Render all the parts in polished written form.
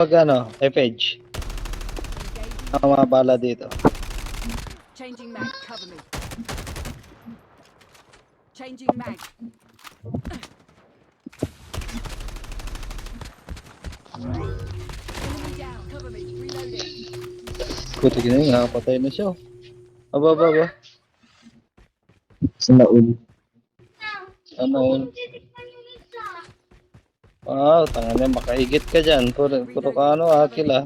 Pag ano, FH. Ang mga bala dito. Changing mag, cover me. Changing mag. Enemy down, cover me. Reloading. Kutik na yun, nakapatay na siya. Aba. Sinaul. Ano? Wow, tanga na, makaigit ka dyan. Puro ka ano, akil ah.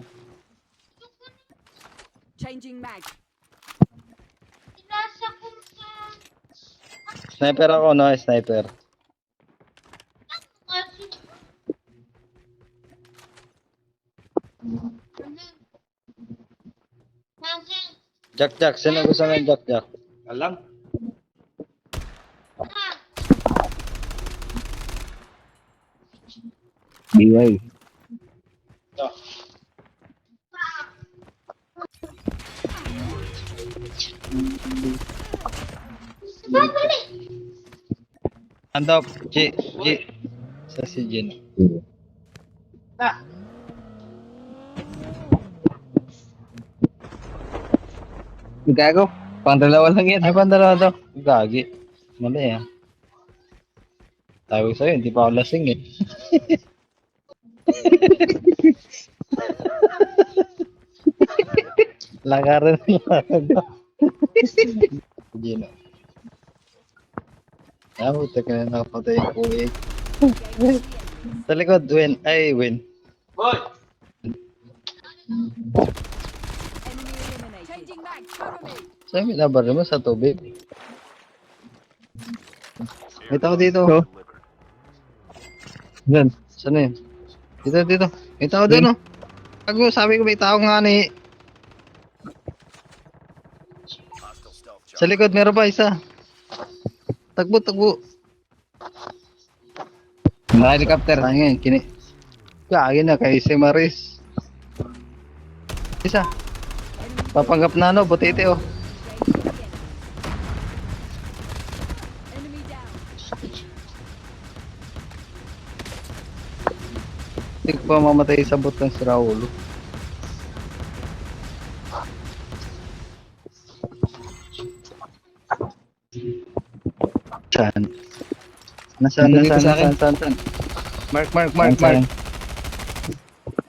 Changing mag. Sniper ako, no? Sniper. Jack. Sino gusto ng Jack? Alam? BY. Ito. Andok, G. Sa si Jin. Na. Gago. Pang dalawa lang yan. Ay, pandala to. Gagi. Mali ah. Tawag sa'yo, hindi pa ako lasing eh. Lakarin mo. Gino. Puta ka na nakapatay yung kuwig. Sa likod, win. Boy! Enemy eliminated. Changing mag, cover me. Saan minabar mo sa tubig? May tao dito. Oh. Yan. Saan yun? Dito. May tao doon oh. Tago, sabi ko may tao nga ni. Sa likod, meron pa isa. Tagbo. Helicopter. Tangin, Kagi na kay si Maris. Isa. Papanggap na ano, butete oh. Enemy down. Hindi ko pa mamatay sa bot ng si Raulo. Saan? Nasaan? Nandito sa akin. Saan? Mark. Saan?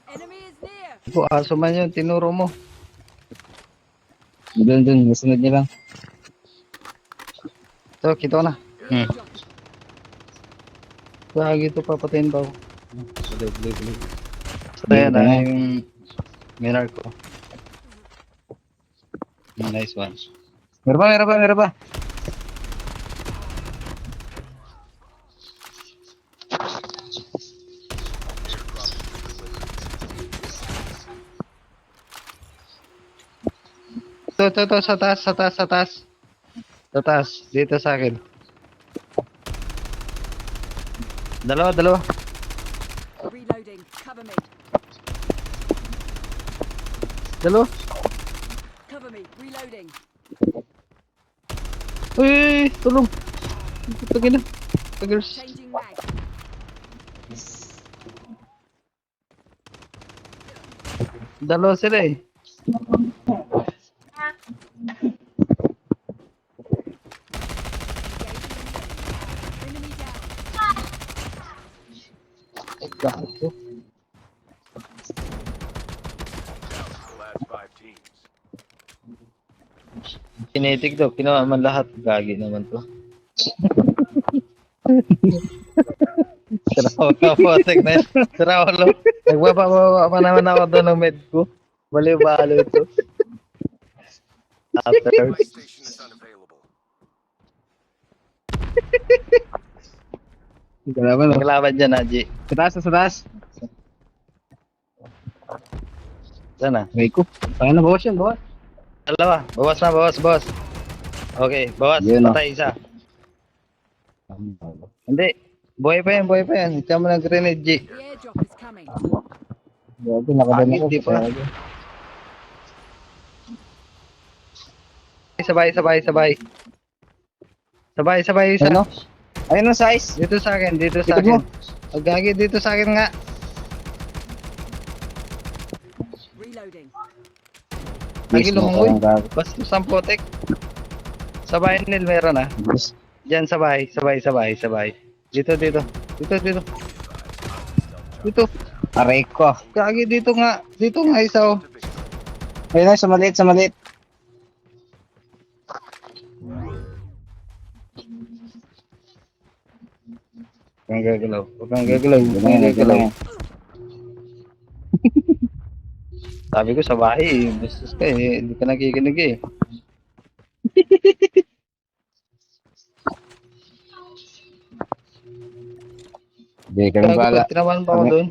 Enemy is near. Ito, aso man yun, tinuro mo. Doon. Masunod niya lang. Ito, kita ko na. Airdrop. Lagi ito, papatayin pa ako. Blade. So, yan na yung minar ko. Nice one. Meron pa. Ito, sa taas. Sa taas, dito sa akin. Dalawa. Reloading. Cover me. Dalawa. Cover me. Reloading. Uy, tulong. Tagin na. Taggers. Changing mag. Dalawa sila eh. Enemy down. Ay, gato. Kinetic daw, kinuha man lahat. Gagi naman to. Sarawa po, tignan. Sarawa lo. Nagbababa pa naman ako doon ng med ko. Baliw-balo ito. After. PlayStation is unavailable. Kalaban. Maglaban dyan, Haji. Sa taas. Sana. May ko. Paano bawas yan, bawas. Dalawa. Bawas na, bawas. Okay, bawas. Yun, Patay isa. Hindi. Buhay pa yan. Ikaw mo ng grenade, G. The airdrop is coming. Grabe, nakadala ko. Hindi pa. Sabay isa. Ano? Ayun ang size. Dito sa akin. Likod mo. Gagi, dito sa akin nga. Reloading. Lagi Mismo, lumungoy. parang gago. Basta sampotek. Sa bahay nil meron ah. Yes. Diyan sa bahay. Dito. Dito. Aray ko. Kagi dito nga. Dito nga isa oh. Ayun na, sa maliit. Huwag kang gagalaw. Sabi ko sa bahay, bastos ka eh. Hindi ka nakikinig eh. Hindi, kami bala. Tinaman pa ako Kami- doon.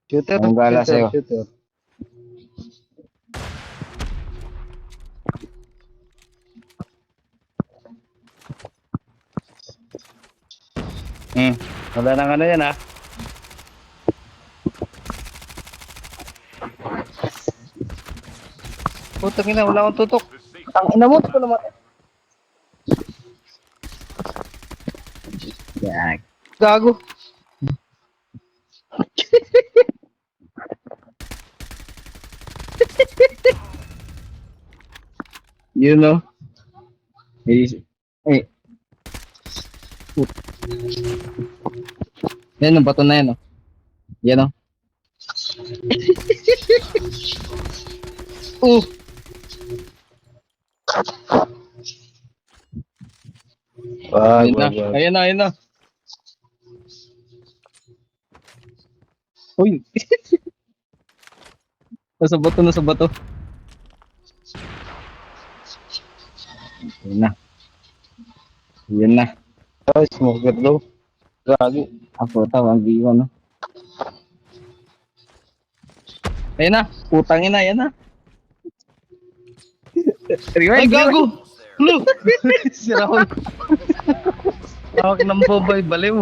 Shooter. Kami bahala sa'yo. Shooter. Wala nang ano yan ah. Putang ina, wala akong tutok. Ang ina mo, ito naman. Yan. Gago. You know. Ay. Yan ang bato na yan, oh. Yan, oh. Ayun na. Uy. Nasa bato. Yan na. Ay, smoker daw. Gago. Ako, tawag ko, no? Ayun na. Putang ina, yan na. Ay, gago! Lo! Si Rahul. Tawag ng bobay, baliw.